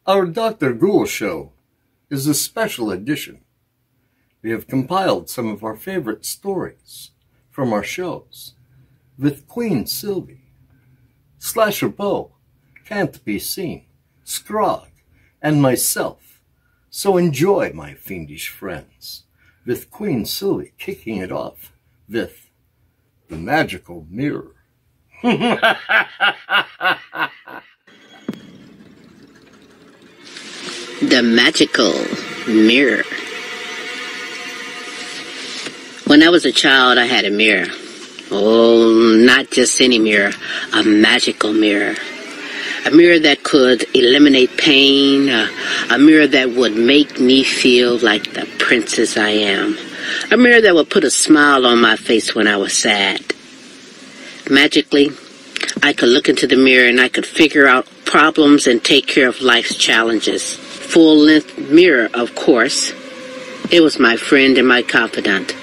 Our Dr. Ghoul show is a special edition. We have compiled some of our favorite stories from our shows with Queen Sylvie, Slasher Bow, Can't Be Seen, Scrog, and myself. So enjoy, my fiendish friends, with Queen Sylvie kicking it off with The Magical Mirror. The Magical Mirror. When I was a child, I had a mirror. Oh, not just any mirror, a magical mirror. A mirror that could eliminate pain, a mirror that would make me feel like the princess I am. A mirror that would put a smile on my face when I was sad. Magically, I could look into the mirror and I could figure out problems and take care of life's challenges. Full-length mirror, of course. It was my friend and my confidant.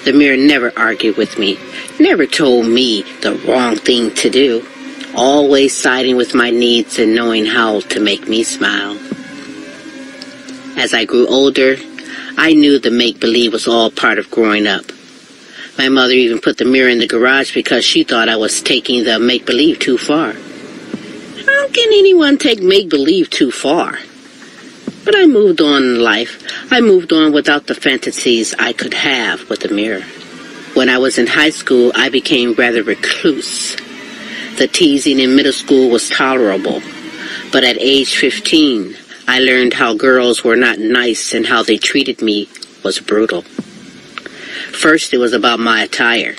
The mirror never argued with me, never told me the wrong thing to do, always siding with my needs and knowing how to make me smile. As I grew older, I knew the make-believe was all part of growing up. My mother even put the mirror in the garage because she thought I was taking the make-believe too far. How can anyone take make-believe too far? But I moved on in life. I moved on without the fantasies I could have with the mirror. When I was in high school, I became rather recluse. The teasing in middle school was tolerable. But at age 15, I learned how girls were not nice and how they treated me was brutal. First, it was about my attire.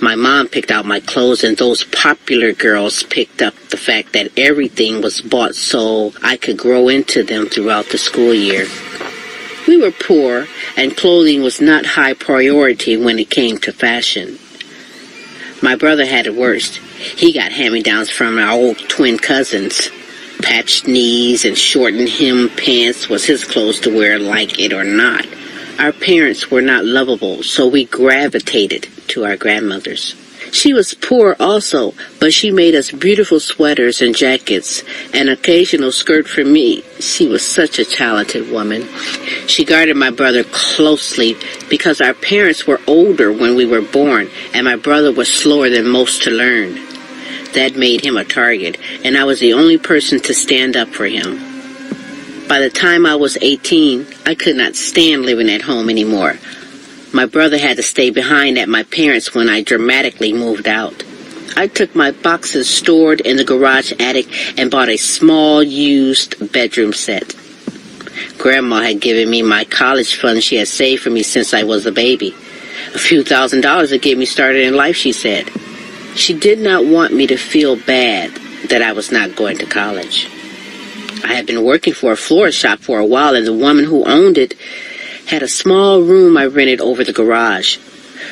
My mom picked out my clothes, and those popular girls picked up the fact that everything was bought so I could grow into them throughout the school year. We were poor, and clothing was not high priority when it came to fashion. My brother had it worst. He got hand-me-downs from our old twin cousins. Patched knees and shortened hem pants was his clothes to wear, like it or not. Our parents were not lovable, so we gravitated to our grandmothers. She was poor also, but she made us beautiful sweaters and jackets, an occasional skirt for me. She was such a talented woman. She guarded my brother closely because our parents were older when we were born, and my brother was slower than most to learn. That made him a target, and I was the only person to stand up for him. By the time I was 18, I could not stand living at home anymore. My brother had to stay behind at my parents' when I dramatically moved out. I took my boxes stored in the garage attic and bought a small used bedroom set. Grandma had given me my college fund she had saved for me since I was a baby. A few $1,000s to get me started in life, she said. She did not want me to feel bad that I was not going to college. I had been working for a florist shop for a while, and the woman who owned it had a small room I rented over the garage.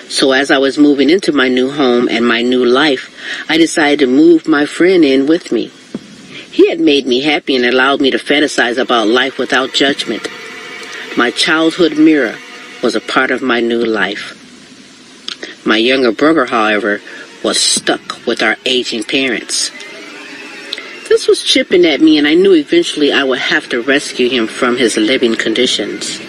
So as I was moving into my new home and my new life, I decided to move my friend in with me. He had made me happy and allowed me to fantasize about life without judgment. My childhood mirror was a part of my new life. My younger brother, however, was stuck with our aging parents. This was chipping at me, and I knew eventually I would have to rescue him from his living conditions.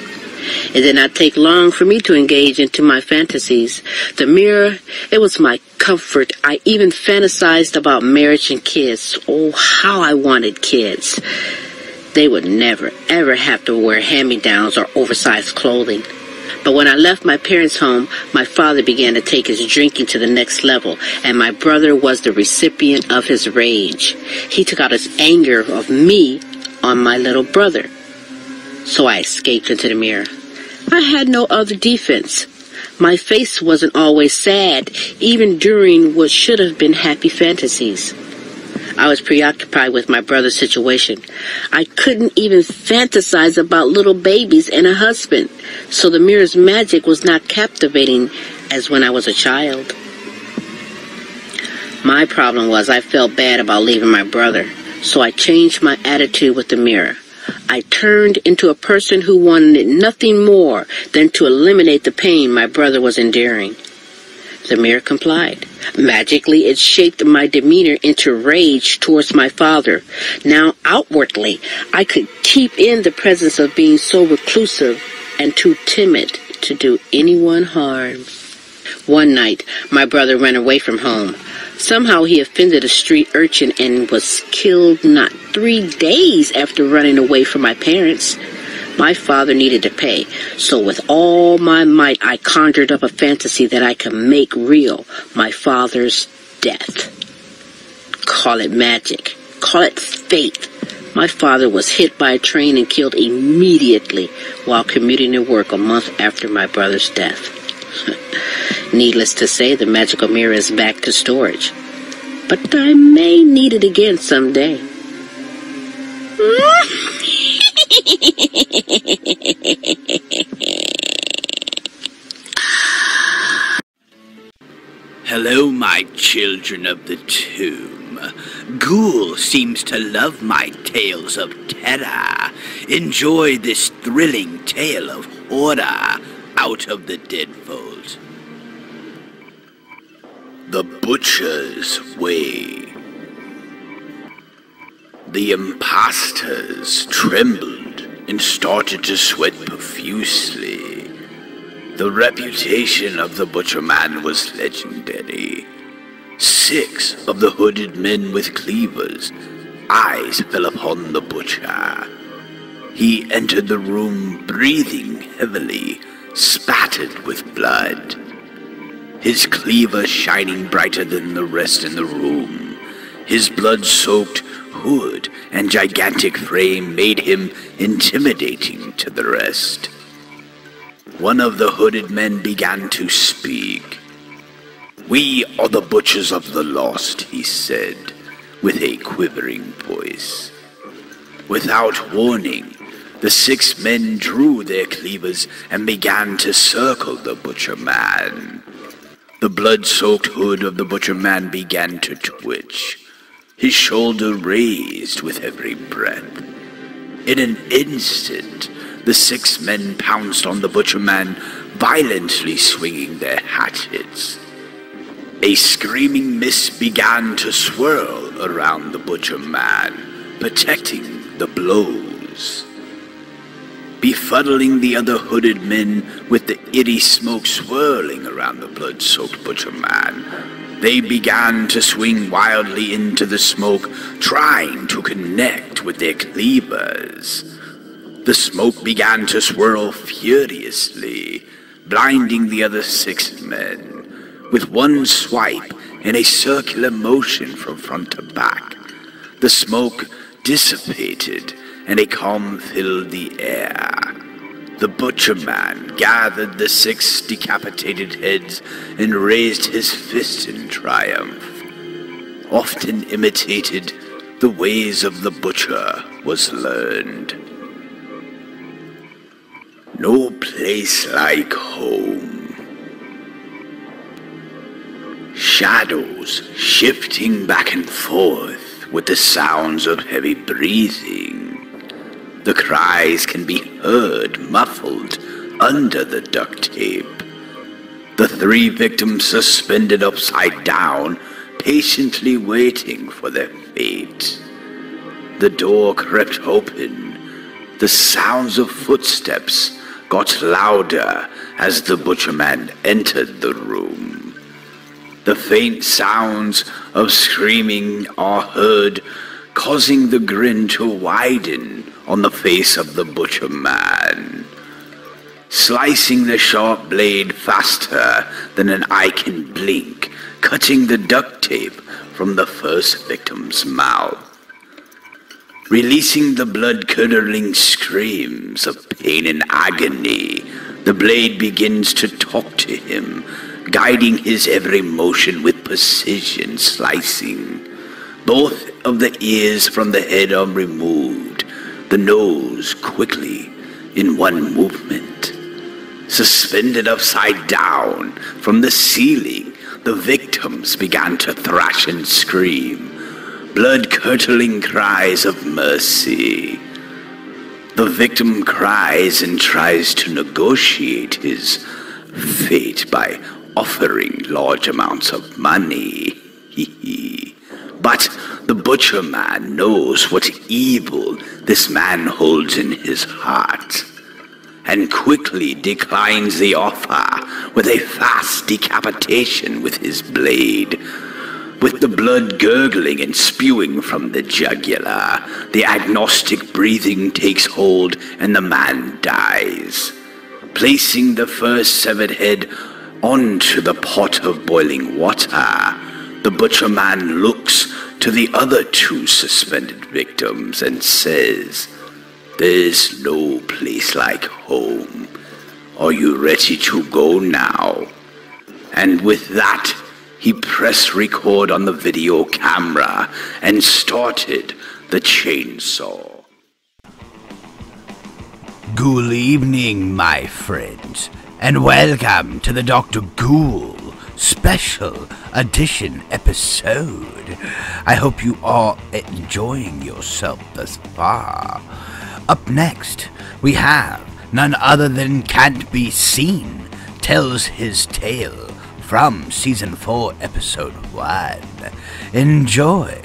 It did not take long for me to engage into my fantasies. The mirror, it was my comfort. I even fantasized about marriage and kids. Oh, how I wanted kids. They would never, ever have to wear hand-me-downs or oversized clothing. But when I left my parents' home, my father began to take his drinking to the next level, and my brother was the recipient of his rage. He took out his anger of me on my little brother. So I escaped into the mirror. I had no other defense. My face wasn't always sad, even during what should have been happy fantasies. I was preoccupied with my brother's situation. I couldn't even fantasize about little babies and a husband, so the mirror's magic was not captivating as when I was a child. My problem was I felt bad about leaving my brother, so I changed my attitude with the mirror. I turned into a person who wanted nothing more than to eliminate the pain my brother was enduring. The mirror complied. Magically, it shaped my demeanor into rage towards my father. Now, outwardly, I could keep in the presence of being so reclusive and too timid to do anyone harm. One night, my brother ran away from home. Somehow he offended a street urchin and was killed not 3 days after running away from my parents. My father needed to pay, so with all my might I conjured up a fantasy that I could make real my father's death. Call it magic. Call it fate. My father was hit by a train and killed immediately while commuting to work a month after my brother's death. Needless to say, the magical mirror is back to storage. But I may need it again someday. Hello, my children of the tomb. Ghoul seems to love my tales of terror. Enjoy this thrilling tale of horror out of the deadfold. The Butcher's Way. The impostors trembled and started to sweat profusely. The reputation of the Butcher Man was legendary. 6 of the hooded men with cleavers' eyes fell upon the Butcher. He entered the room breathing heavily, spattered with blood. His cleaver shining brighter than the rest in the room. His blood-soaked hood and gigantic frame made him intimidating to the rest. One of the hooded men began to speak. "We are the Butchers of the Lost," he said, with a quivering voice. Without warning, the 6 men drew their cleavers and began to circle the Butcher Man. The blood-soaked hood of the Butcher Man began to twitch. His shoulder raised with every breath. In an instant, the 6 men pounced on the Butcher Man, violently swinging their hatchets. A screaming mist began to swirl around the Butcher Man, protecting the blows. Befuddling the other hooded men with the eerie smoke swirling around the blood-soaked Butcher Man, they began to swing wildly into the smoke, trying to connect with their cleavers. The smoke began to swirl furiously, blinding the other 6 men. With one swipe and a circular motion from front to back, the smoke dissipated and a calm filled the air. The Butcher Man gathered the 6 decapitated heads and raised his fist in triumph. Often imitated, the ways of the Butcher was learned. No place like home. Shadows shifting back and forth with the sounds of heavy breathing. The cries can be heard muffled under the duct tape. The 3 victims suspended upside down, patiently waiting for their fate. The door crept open. The sounds of footsteps got louder as the Butcher Man entered the room. The faint sounds of screaming are heard, causing the grin to widen on the face of the Butcher Man. Slicing the sharp blade faster than an eye can blink, cutting the duct tape from the first victim's mouth. Releasing the blood-curdling screams of pain and agony, the blade begins to talk to him, guiding his every motion with precision, slicing. Both of the ears from the head are removed, the nose quickly in one movement. Suspended upside down from the ceiling, the victims began to thrash and scream, blood-curdling cries of mercy. The victim cries and tries to negotiate his fate by offering large amounts of money. But the butcher man knows what evil this man holds in his heart, and quickly declines the offer with a fast decapitation with his blade. With the blood gurgling and spewing from the jugular, the agnostic breathing takes hold and the man dies. Placing the first severed head onto the pot of boiling water, the butcher man looks to the other two suspended victims and says, "There's no place like home. Are you ready to go now?" And with that, he pressed record on the video camera and started the chainsaw. Good evening, my friends, and welcome to the Dr. Ghoul special edition episode. I hope you are enjoying yourself thus far. Up next, we have none other than Can't Be Seen tells his tale from Season 4, Episode 1. Enjoy!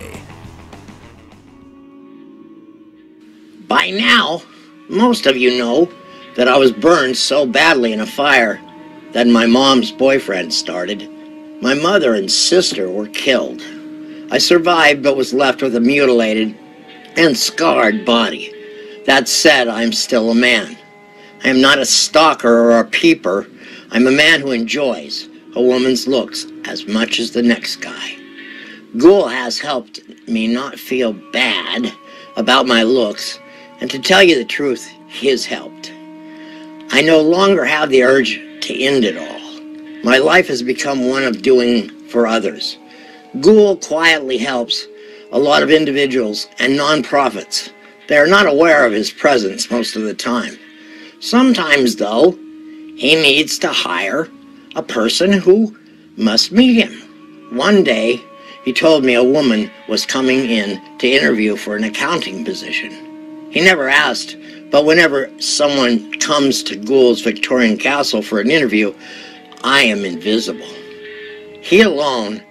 By now, most of you know that I was burned so badly in a fire that my mom's boyfriend started. My mother and sister were killed. I survived but was left with a mutilated and scarred body. That said, I'm still a man. I am not a stalker or a peeper. I'm a man who enjoys a woman's looks as much as the next guy. Ghoul has helped me not feel bad about my looks, and to tell you the truth, he has helped. I no longer have the urge to end it all. My life has become one of doing for others. Ghoul quietly helps a lot of individuals and nonprofits. They are not aware of his presence most of the time. Sometimes, though, he needs to hire a person who must meet him. One day, he told me a woman was coming in to interview for an accounting position. He never asked, but whenever someone comes to Ghoul's Victorian Castle for an interview, I am invisible. He alone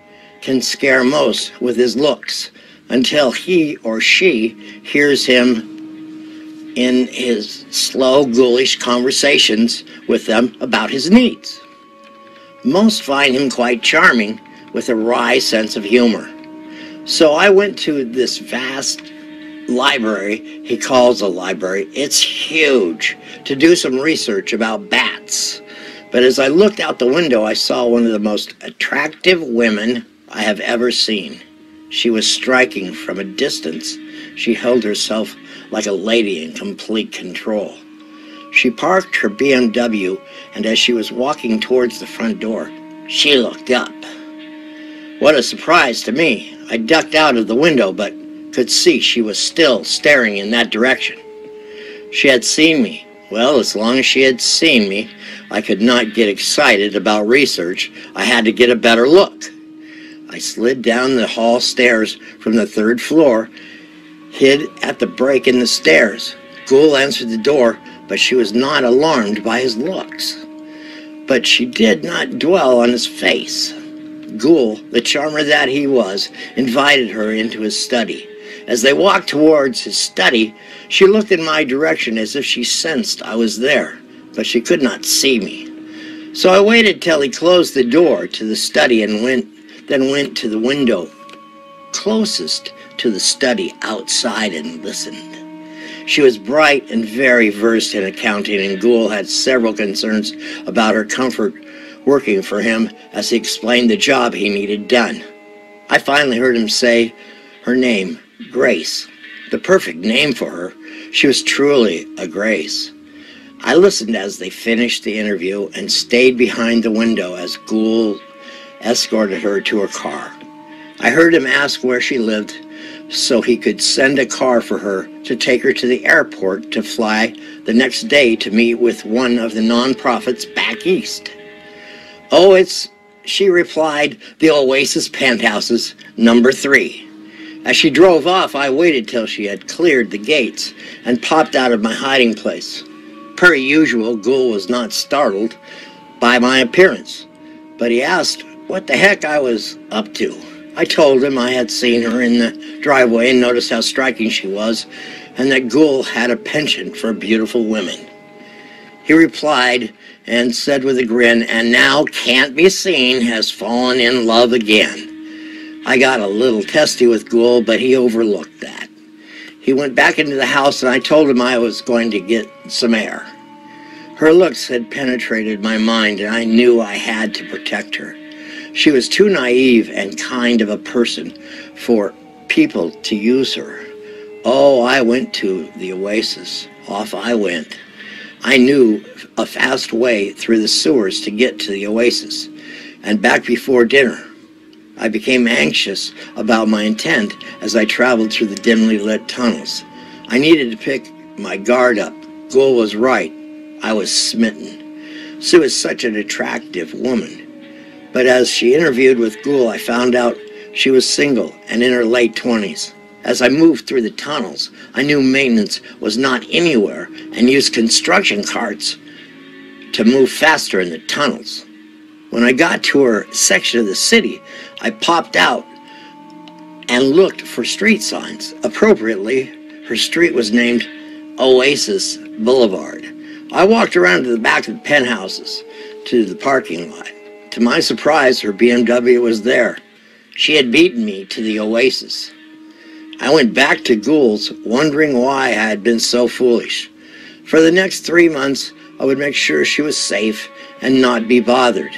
can scare most with his looks until he or she hears him in his slow, ghoulish conversations with them about his needs. Most find him quite charming with a wry sense of humor. So I went to this vast library he calls a library. It's huge, to do some research about bats. But as I looked out the window, I saw one of the most attractive women I have ever seen. She was striking from a distance. She held herself like a lady in complete control. She parked her BMW, and as she was walking towards the front door, she looked up. What a surprise to me. I ducked out of the window, but could see she was still staring in that direction. She had seen me. Well, as long as she had seen me, I could not get excited about research. I had to get a better look. I slid down the hall stairs from the 3rd floor, hid at the break in the stairs. Ghoul answered the door, but she was not alarmed by his looks. But she did not dwell on his face. Ghoul, the charmer that he was, invited her into his study. As they walked towards his study, she looked in my direction as if she sensed I was there, but she could not see me. So I waited till he closed the door to the study and then went to the window closest to the study outside and listened. She was bright and very versed in accounting, and Ghoul had several concerns about her comfort working for him as he explained the job he needed done. I finally heard him say her name, Grace. The perfect name for her. She was truly a Grace. I listened as they finished the interview and stayed behind the window as Ghoul escorted her to her car. I heard him ask where she lived so he could send a car for her to take her to the airport to fly the next day to meet with one of the nonprofits back east. Oh, she replied, the Oasis Penthouses, number 3. As she drove off, I waited till she had cleared the gates and popped out of my hiding place. Per usual, Ghoul was not startled by my appearance, but he asked what the heck I was up to. I told him I had seen her in the driveway and noticed how striking she was, and that Ghoul had a penchant for beautiful women. He replied and said with a grin, "And now Can't Be Seen has fallen in love again." I got a little testy with Ghoul, but he overlooked that. He went back into the house, and I told him I was going to get some air. Her looks had penetrated my mind, and I knew I had to protect her. She was too naive and kind of a person for people to use her. Oh, I went to the oasis. Off I went. I knew a fast way through the sewers to get to the oasis, and back before dinner. I became anxious about my intent as I traveled through the dimly lit tunnels. I needed to pick my guard up. Ghoul was right. I was smitten. Sue is such an attractive woman. But as she interviewed with Ghoul, I found out she was single and in her late 20s. As I moved through the tunnels, I knew maintenance was not anywhere and used construction carts to move faster in the tunnels. When I got to her section of the city, I popped out and looked for street signs. Appropriately, her street was named Oasis Boulevard. I walked around to the back of the penthouses to the parking lot. To my surprise, her BMW was there. She had beaten me to the oasis. I went back to Ghoul's, wondering why I had been so foolish. For the next 3 months, I would make sure she was safe and not be bothered.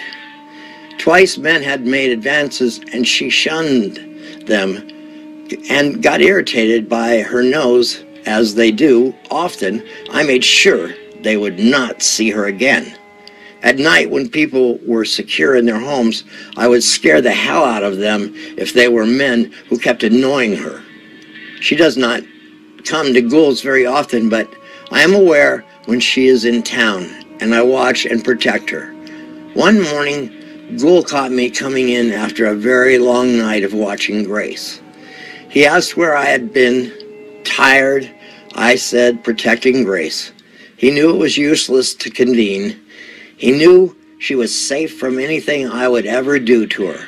Twice men had made advances, and she shunned them and got irritated by her nose, as they do often. I made sure they would not see her again. At night, when people were secure in their homes, I would scare the hell out of them if they were men who kept annoying her. She does not come to Ghoul's very often, but I am aware when she is in town, and I watch and protect her. One morning, Ghoul caught me coming in after a very long night of watching Grace. He asked where I had been. Tired, I said, protecting Grace. He knew it was useless to convene. He knew she was safe from anything I would ever do to her.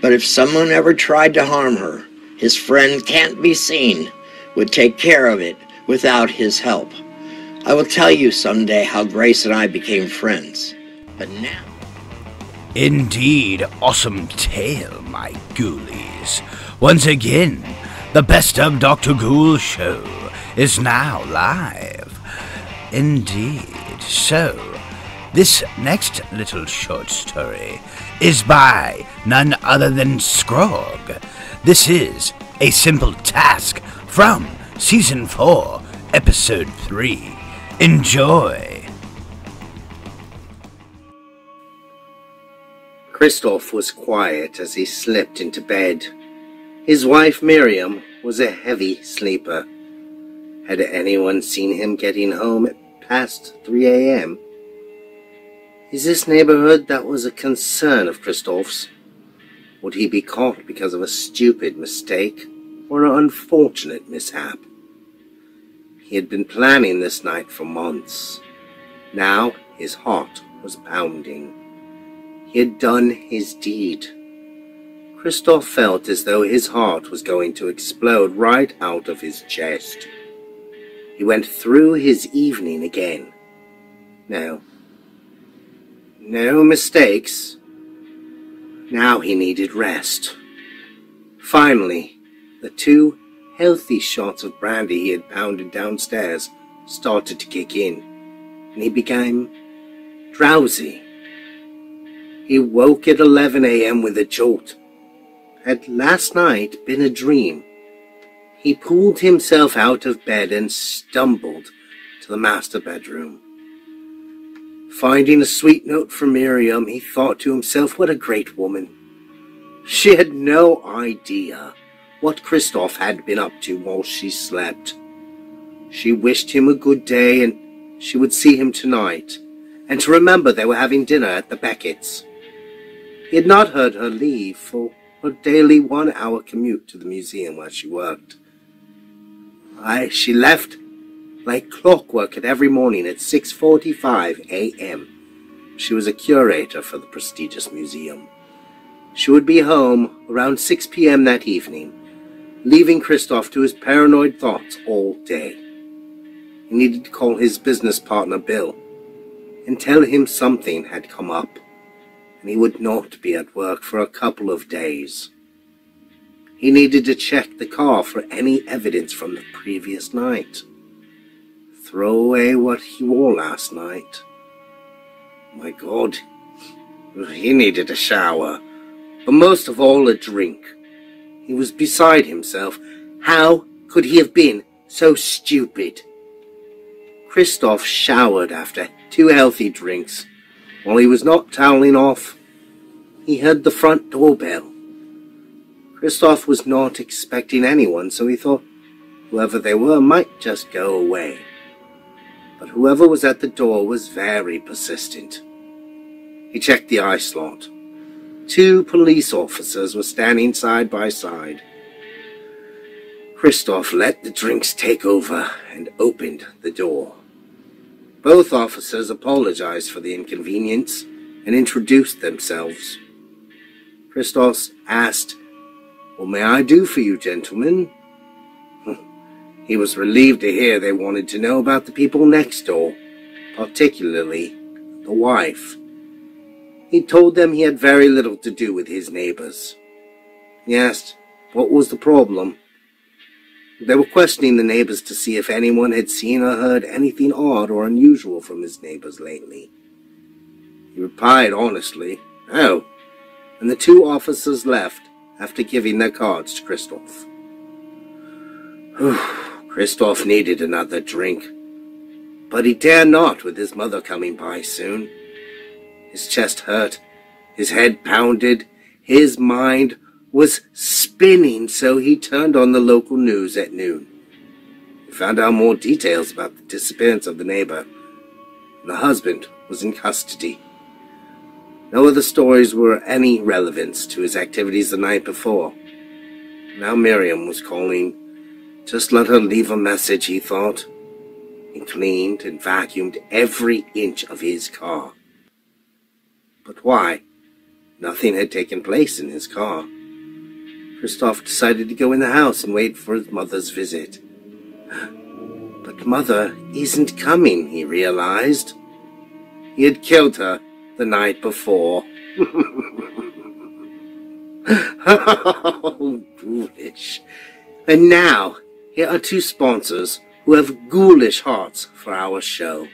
But if someone ever tried to harm her, his friend Can't Be Seen would take care of it without his help. I will tell you someday how Grace and I became friends. But now... Indeed, awesome tale, my ghoulies. Once again, the Best of Dr. Ghoul show is now live. Indeed, so... this next little short story is by none other than Scrog. This is A Simple Task from Season 4, Episode 3. Enjoy! Christoph was quiet as he slipped into bed. His wife Miriam was a heavy sleeper. Had anyone seen him getting home at past 3 a.m.? Is this neighborhood that was a concern of Christoph's? Would he be caught because of a stupid mistake or an unfortunate mishap? He had been planning this night for months. Now his heart was pounding. He had done his deed. Christoph felt as though his heart was going to explode right out of his chest. He went through his evening again. No mistakes. Now he needed rest. Finally, the 2 healthy shots of brandy he had pounded downstairs started to kick in, and he became drowsy. He woke at 11 a.m. with a jolt. Had last night been a dream? He pulled himself out of bed and stumbled to the master bedroom. Finding a sweet note from Miriam, he thought to himself, what a great woman. She had no idea what Christoph had been up to while she slept. She wished him a good day and she would see him tonight, and to remember they were having dinner at the Beckett's. He had not heard her leave for her daily 1-hour commute to the museum where she worked. She left like clockwork at every morning at 6:45 a.m. she was a curator for the prestigious museum. She would be home around 6 p.m. that evening, leaving Christoph to his paranoid thoughts all day. He needed to call his business partner Bill and tell him something had come up, and he would not be at work for a couple of days. He needed to check the car for any evidence from the previous night. Throw away what he wore last night. My God, he needed a shower, but most of all a drink. He was beside himself. How could he have been so stupid? Christoph showered after 2 healthy drinks. While he was not toweling off, he heard the front doorbell. Christoph was not expecting anyone, so he thought whoever they were might just go away. But whoever was at the door was very persistent. He checked the eye slot. 2 police officers were standing side by side. Christoph let the drinks take over and opened the door. Both officers apologized for the inconvenience and introduced themselves. Christoph asked, "What may I do for you, gentlemen?" He was relieved to hear they wanted to know about the people next door, particularly the wife. He told them he had very little to do with his neighbors. He asked what was the problem. They were questioning the neighbors to see if anyone had seen or heard anything odd or unusual from his neighbors lately. He replied honestly, "No," and the 2 officers left after giving their cards to Christoph. Christoph needed another drink, but he dared not with his mother coming by soon. His chest hurt, his head pounded, his mind was spinning, so he turned on the local news at noon. He found out more details about the disappearance of the neighbor. The husband was in custody. No other stories were any relevance to his activities the night before. Now Miriam was calling. Just let her leave a message, he thought. He cleaned and vacuumed every inch of his car. But why? Nothing had taken place in his car. Christoph decided to go in the house and wait for his mother's visit. But Mother isn't coming, he realized. He had killed her the night before. Oh, ghoulish. And now, here are 2 sponsors who have ghoulish hearts for our show.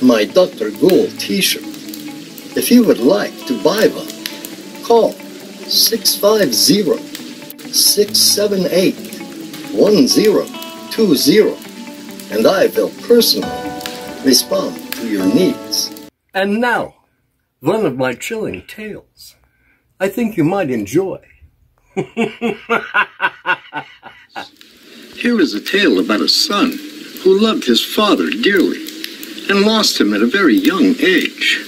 My Dr. Ghoul t-shirt. If you would like to buy one, call 650-678-1020 and I will personally respond to your needs. And now, one of my chilling tales I think you might enjoy. Here is a tale about a son who loved his father dearly and lost him at a very young age,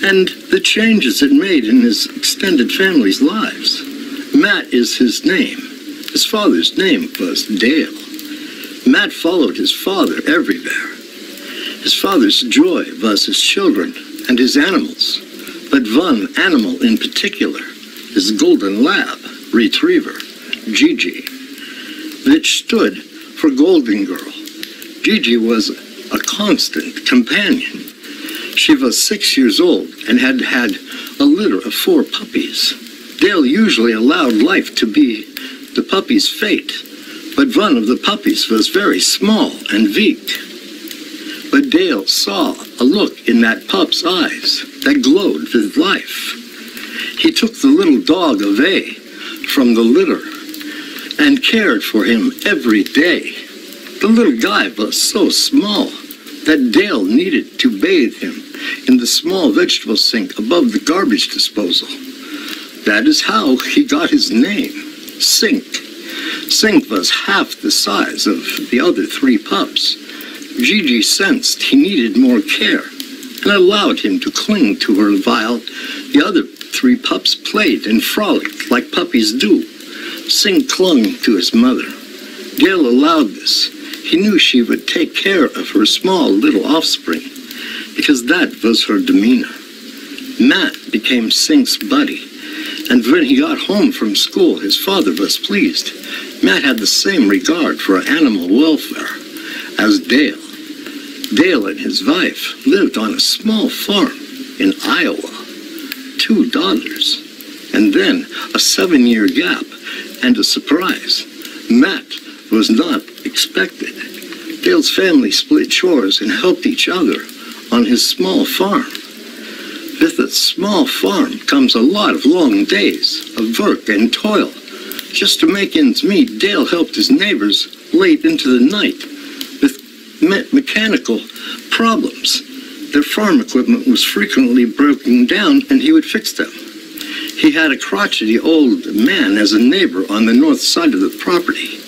and the changes it made in his extended family's lives. Matt is his name. His father's name was Dale. Matt followed his father everywhere. His father's joy was his children and his animals, but one animal in particular, his golden lab retriever, Gigi, which stood for Golden Girl. Gigi was a constant companion. She was 6 years old and had had a litter of 4 puppies. Dale usually allowed life to be the puppy's fate, but one of the puppies was very small and weak. But Dale saw a look in that pup's eyes that glowed with life. He took the little dog away from the litter and cared for him every day. The little guy was so small that Dale needed to bathe him in the small vegetable sink above the garbage disposal. That is how he got his name, Sink. Sink was half the size of the other 3 pups. Gigi sensed he needed more care and allowed him to cling to her while the other 3 pups played and frolicked like puppies do. Sink clung to his mother. Dale allowed this. He knew she would take care of her small little offspring because that was her demeanor. Matt became Sink's buddy, and when he got home from school, his father was pleased. Matt had the same regard for animal welfare as Dale. Dale and his wife lived on a small farm in Iowa. 2 daughters, and then a 7-year gap, and a surprise. Matt was not expected. Dale's family split chores and helped each other on his small farm. With a small farm comes a lot of long days of work and toil. Just to make ends meet, Dale helped his neighbors late into the night with mechanical problems. Their farm equipment was frequently broken down, and he would fix them. He had a crotchety old man as a neighbor on the north side of the property.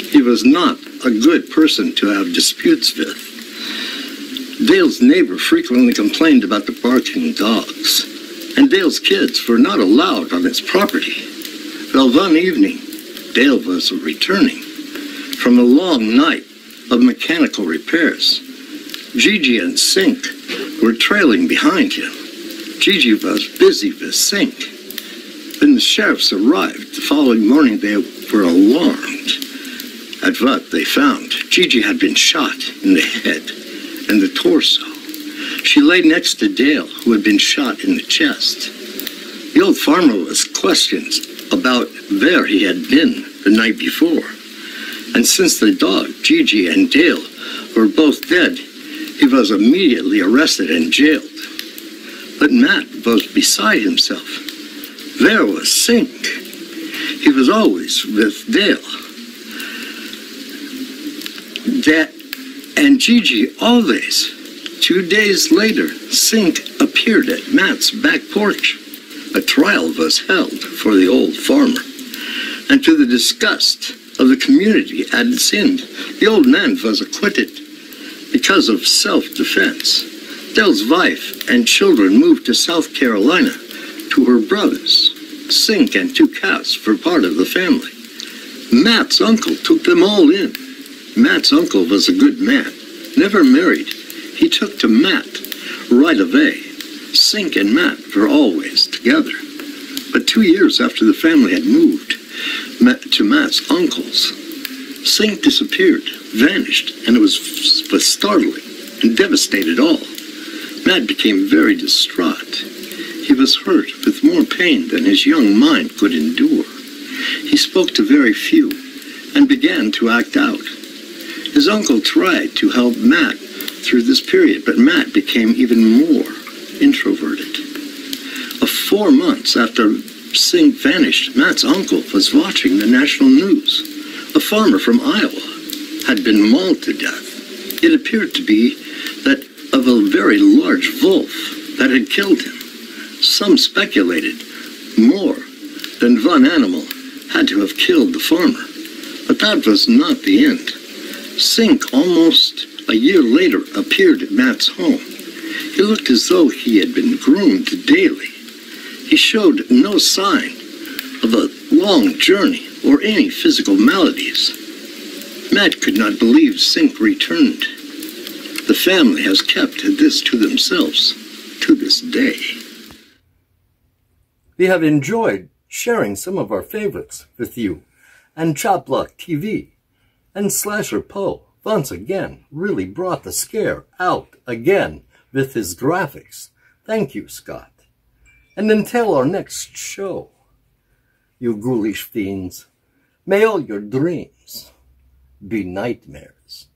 He was not a good person to have disputes with. Dale's neighbor frequently complained about the barking dogs, and Dale's kids were not allowed on his property. Well, one evening, Dale was returning from a long night of mechanical repairs. Gigi and Sink were trailing behind him. Gigi was busy with Sink. When the sheriffs arrived the following morning, they were alarmed at what they found. Gigi had been shot in the head and the torso. She lay next to Dale, who had been shot in the chest. The old farmer was questioned about where he had been the night before. And since the dog, Gigi, and Dale were both dead, he was immediately arrested and jailed. But Matt was beside himself. There was Sink. He was always with Dale. And Gigi always. 2 days later, Sink appeared at Matt's back porch. A trial was held for the old farmer. And to the disgust of the community at its end, the old man was acquitted because of self-defense. Dale's wife and children moved to South Carolina to her brothers. Sink and 2 cats were part of the family. Matt's uncle took them all in. Matt's uncle was a good man, never married. He took to Matt right away. Sink and Matt were always together. But 2 years after the family had moved to Matt's uncle's, Sink disappeared, vanished, and it was startling and devastated all. Matt became very distraught. He was hurt with more pain than his young mind could endure. He spoke to very few and began to act out. His uncle tried to help Matt through this period, but Matt became even more introverted. 4 months after Sink vanished, Matt's uncle was watching the national news. A farmer from Iowa had been mauled to death. It appeared to be that of a very large wolf that had killed him. Some speculated more than one animal had to have killed the farmer. But that was not the end. Sink, almost a year later, appeared at Matt's home. He looked as though he had been groomed daily. He showed no sign of a long journey or any physical maladies. Matt could not believe Sink returned. The family has kept this to themselves to this day. We have enjoyed sharing some of our favorites with you, and Chop Block TV and Slasher Poe once again really brought the scare out again with his graphics. Thank you, Scott. And until our next show, you ghoulish fiends, may all your dreams be nightmares.